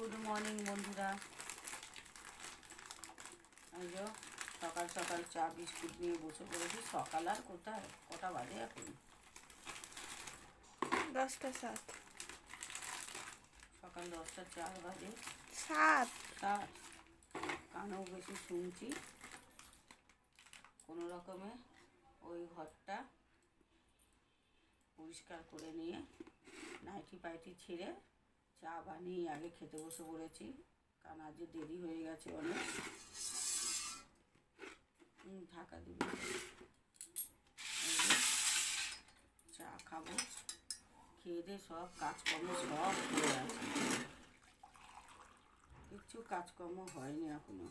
Good morning বন্ধুরা। এই যে সকাল সকাল চা বিস্কুট নিয়ে বসে পড়েছি। সকাল আর কোথায়, কটা বাজে এখন? 10:07। সকাল 10:04 বাজে। 7। কানেও বেশি শুনছি। কোনো রকমে ওই ঘরটা পরিষ্কার করে নিয়ে নাইটি পাইটি ছিঁড়ে চা বানিয়ে আগে খেতে বসে পড়েছি, কারণ আজ দেরি হয়ে গেছে অনেক। ঢাকা দিব, চা খাবো। খেয়ে দিয়ে সব কাজকর্ম সব করে আছে, কিচ্ছু কাজকর্ম হয়নি এখনো।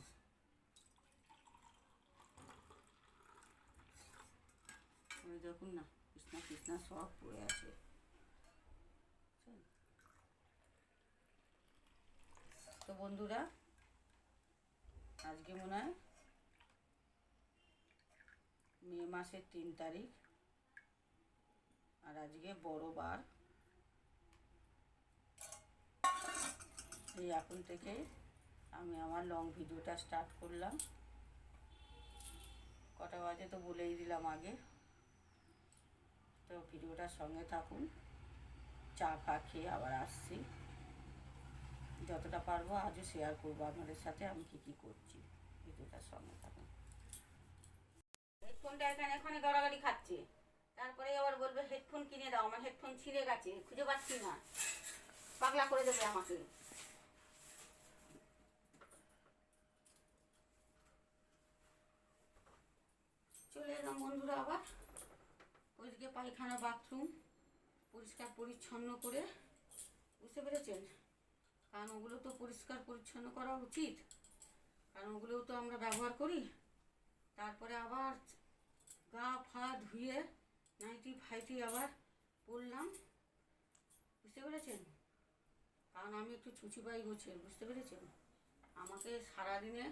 ওই দেখুন না, কৃষ্ণা কৃষ্ণা সব পড়ে আছে। তো বন্ধুরা, আজকে মনে হয় মে মাসের 3 তারিখ, আর আজকে বড় বার। এই এখন থেকে আমি আমার লং ভিডিওটা স্টার্ট করলাম। কটা বাজে তো বলেই দিলাম আগে। তো ভিডিওটার সঙ্গে থাকুন। চা ফা খেয়ে আবার আসছি। যতটা পারবো আজও শেয়ার করবো আপনাদের সাথে আমি কী করছি। ভিডিওটার সঙ্গে থাকুন। হেডফোনটা এখানে গড়াগড়ি খাচ্ছে, তারপরে আবার বলবে হেডফোন কিনে দাও। আমার হেডফোন ছিঁড়ে গেছে, খুঁজে পাচ্ছি না, পাগলা করে দেবে আমাকে। চলে এলাম বন্ধুরা আবার। ওইদিকে পায়খানা বাথরুম পরিষ্কার পরিচ্ছন্ন করে, বুঝতে পেরেছেন? কারণ ওগুলো তো পরিষ্কার পরিচ্ছন্ন করা উচিত, কারণ ওগুলোও তো আমরা ব্যবহার করি। তারপরে আবার গা ফা ধুয়ে নাইটি ফাইটি আবার পরলাম, বুঝতে পেরেছেন? কারণ আমি একটু ছুচিবাই গোছের, বুঝতে পেরেছেন? আমাকে সারাদিনে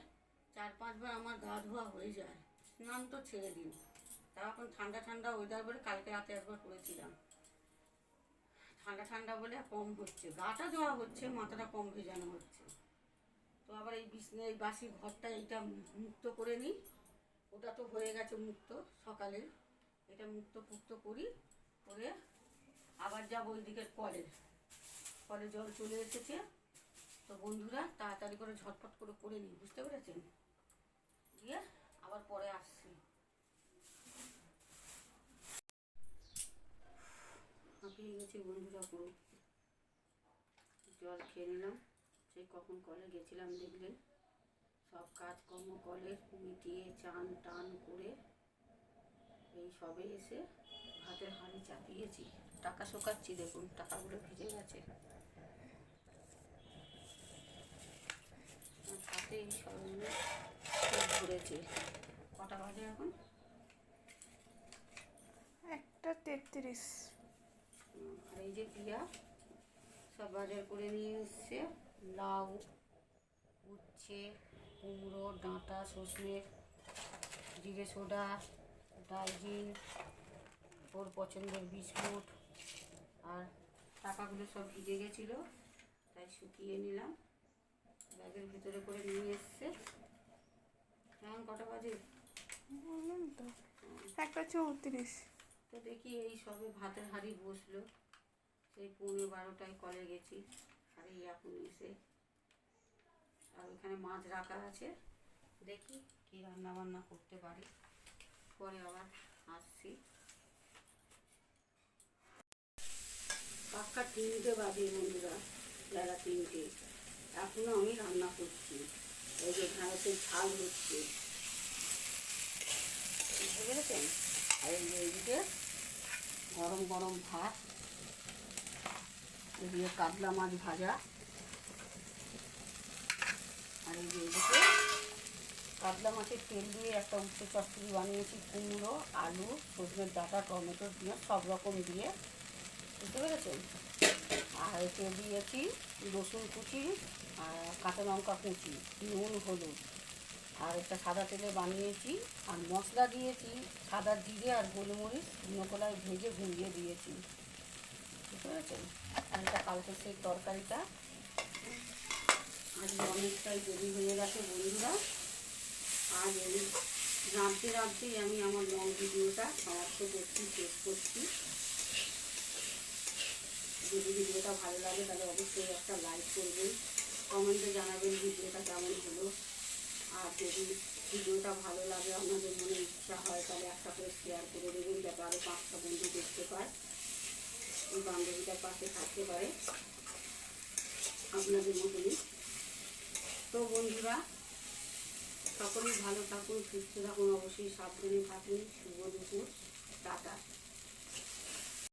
4-5 বার আমার গা ধোয়া হয়ে যায়। স্নান তো ছেড়ে দিন, তাও এখন ঠান্ডা ঠান্ডা ওয়েদার বলে কালকে রাতে একবার করেছিলাম। ঠান্ডা ঠান্ডা বলে কম হচ্ছে, গাটা ধোয়া হচ্ছে, মাথাটা কম ভেজানো হচ্ছে। তো আবার এই এই বাসি ঘরটা এইটা মুক্ত করে নিই। ওটা তো হয়ে গেছে মুক্ত সকালে, এটা মুক্ত করি, করে আবার যাবো ওই দিকের কলে জল চলে এসেছে। তো বন্ধুরা তাড়াতাড়ি করে ঝটপট করে নিই, বুঝতে পেরেছেন? দিয়ে আবার পরে আসছি। হাঁপিয়ে গেছি বন্ধুরা পুরো। জল খেয়ে নিলাম, সেই কখন কলে গেছিলাম দেখলেন। সব কাজকর্ম কলে মিটিয়ে চান টান করে এই সবে এসে ভাতের হাঁড়ি চাপিয়েছি। টাকা শোকাচ্ছি, দেখুন টাকাগুলো ভিজে গেছে। হাতে এই সবগুলো ধরেছে। কটা বাজে এখন? 1:33। আর এই যে পিয়া সব বাজার করে নিয়ে এসছে। লাউ, উচ্ছে, কুমড়ো, ডাঁটা, সজনে, জিরে সোডা, ডালজিন, ওর পছন্দের বিস্কুট। আর টাকাগুলো সব ভিজে গেছিলো, তাই শুকিয়ে নিলাম, ব্যাগের ভিতরে করে নিয়ে এসছে। এখন কটা বাজে বললাম তো 1:34। তো দেখি এই সবে ভাতের হাঁড়ি বসলো। সেই 11:30টায় কলে গেছি, আর এই এখন এসে আর ওখানে মাছ রাখা আছে। দেখি কি রান্না বান্না করতে পারি, পরে আবার আসছি। পাক্কা 3টে বাজে বন্ধুরা, বেলা 3টে, এখনো আমি রান্না করছি। এই যে ঢ্যাঁড়সের ঝাল হচ্ছে, বুঝতে পেরেছেন? আর এইদিকে গরম গরম ভাত, এদিকে কাতলা মাছ ভাজা, আর এই যে এদিকে কাতলা মাছের তেল দিয়ে একটা উচ্ছে চচ্চড়ি বানিয়েছি। কুমড়ো, আলু, সজনের ডাঁটা, টমেটো দিয়ে সব রকম দিয়ে, বুঝতে পেরেছেন? আর এতে দিয়েছি রসুন কুচি আর কাঁচা লঙ্কা কুচি, নুন, হলুদ, আর একটা সাদা তেলে বানিয়েছি। আর মশলা দিয়েছি সাদা জিরে আর গোলমরিচ শুকনো কলায় ভেজে গুঁড়িয়ে দিয়েছি, বুঝতে পেরেছেন? আর এটা কালকে সেই তরকারিটা আজকে অনেকটাই দেরি হয়ে গেছে বন্ধুরা। আজ এই রাঁধতে রাঁধতেই আমি আমার লং ভিডিওটা সমাপ্ত করছি, শেষ করছি। যদি ভিডিওটা ভালো লাগে তাহলে অবশ্যই একটা লাইক করবেন, কমেন্টে জানাবেন ভিডিওটা কেমন হলো। আর যদি ভিডিওটা ভালো লাগে, আপনাদের মনে ইচ্ছা হয়, তাহলে একটা করে শেয়ার করে দেবেন, যাতে আরও 5টা বন্ধু দেখতে পায়, এই বান্ধবীটার পাশে থাকতে পারে আপনাদের মতনই। তো বন্ধুরা, সকলেই ভালো থাকুন, সুস্থ থাকুন, অবশ্যই সাবধানে থাকুন। শুভ দুপুর, টাটা।